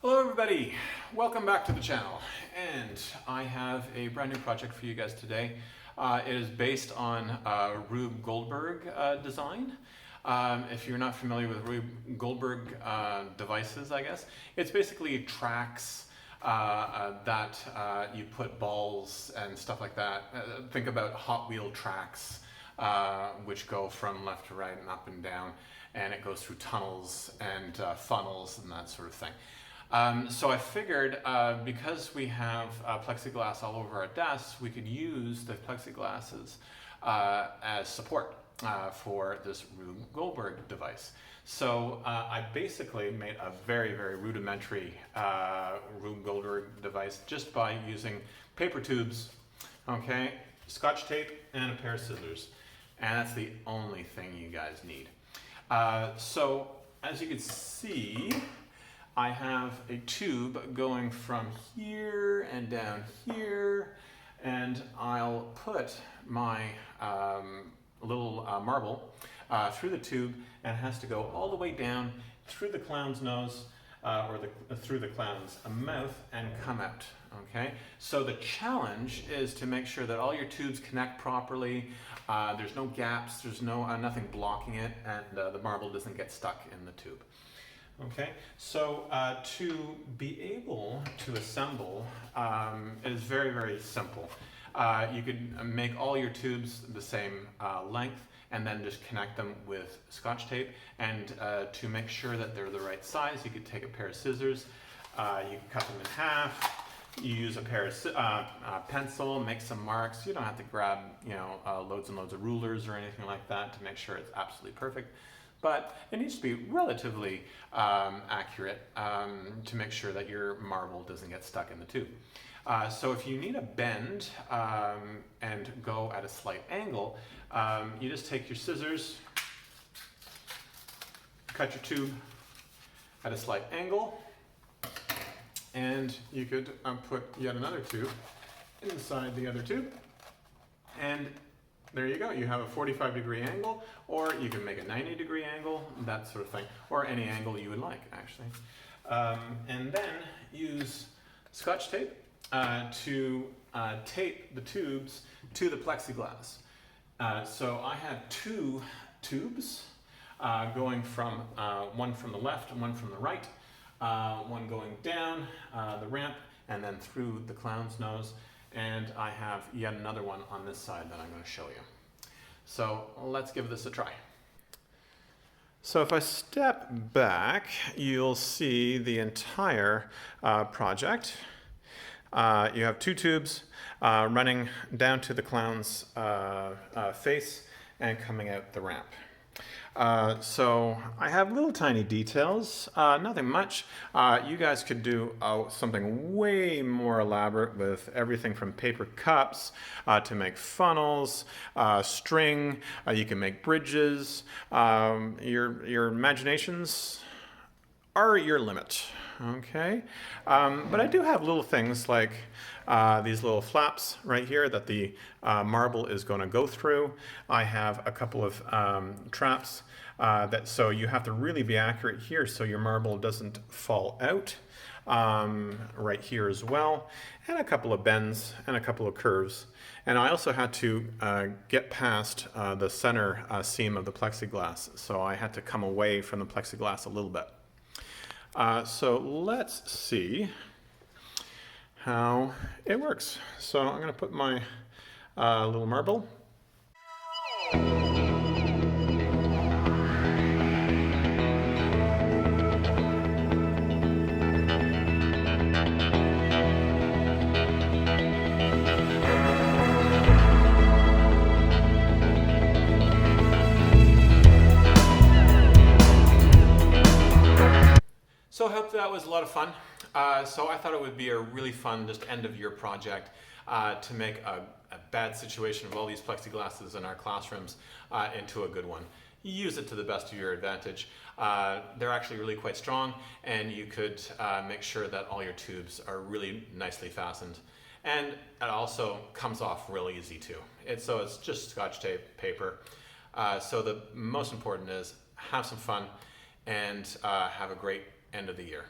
Hello everybody, welcome back to the channel, and I have a brand new project for you guys today. It is based on Robe Goldberg design. If you're not familiar with Robe Goldberg devices, I guess, it's basically tracks that you put balls and stuff like that. Think about Hot Wheel tracks which go from left to right and up and down, and it goes through tunnels and funnels and that sort of thing. So I figured because we have plexiglass all over our desks, we could use the plexiglasses as support for this Robe Goldberg device. So I basically made a very, very rudimentary Robe Goldberg device just by using paper tubes, okay, Scotch tape, and a pair of scissors. And that's the only thing you guys need. So as you can see, I have a tube going from here and down here, and I'll put my little marble through the tube, and it has to go all the way down through the clown's nose, through the clown's mouth, and come out. Okay, so the challenge is to make sure that all your tubes connect properly. There's no gaps, there's nothing blocking it, and the marble doesn't get stuck in the tube. Okay, so to be able to assemble is very, very simple. You could make all your tubes the same length and then just connect them with Scotch tape. And to make sure that they're the right size, you could take a pair of scissors, you cut them in half, you use a pair of pencil, make some marks. You don't have to grab loads and loads of rulers or anything like that to make sure it's absolutely perfect. But it needs to be relatively accurate to make sure that your marble doesn't get stuck in the tube. So if you need a bend and go at a slight angle, you just take your scissors, cut your tube at a slight angle, and you could put yet another tube inside the other tube, and there you go. You have a 45-degree angle, or you can make a 90-degree angle, that sort of thing, or any angle you would like, actually. And then use Scotch tape to tape the tubes to the plexiglass. So I have two tubes going from one from the left and one from the right, one going down the ramp and then through the clown's nose. And I have yet another one on this side that I'm going to show you. So let's give this a try. So if I step back, you'll see the entire project. You have two tubes running down to the clown's face and coming out the ramp. So I have little tiny details, nothing much. You guys could do something way more elaborate with everything from paper cups to make funnels, string, you can make bridges. Your imaginations are your limit, okay? But I do have little things like these little flaps right here that the marble is going to go through. I have a couple of traps so you have to really be accurate here so your marble doesn't fall out right here as well, and a couple of bends and a couple of curves. And I also had to get past the center seam of the plexiglass, so I had to come away from the plexiglass a little bit. So let's see how it works. So I'm going to put my little marble. So I hope that was a lot of fun. So I thought it would be a really fun just end of year project to make a bad situation of all these plexiglasses in our classrooms into a good one. Use it to the best of your advantage. They're actually really quite strong, and you could make sure that all your tubes are really nicely fastened. And it also comes off real easy too. So it's just Scotch tape, paper. So the most important is have some fun and have a great end of the year.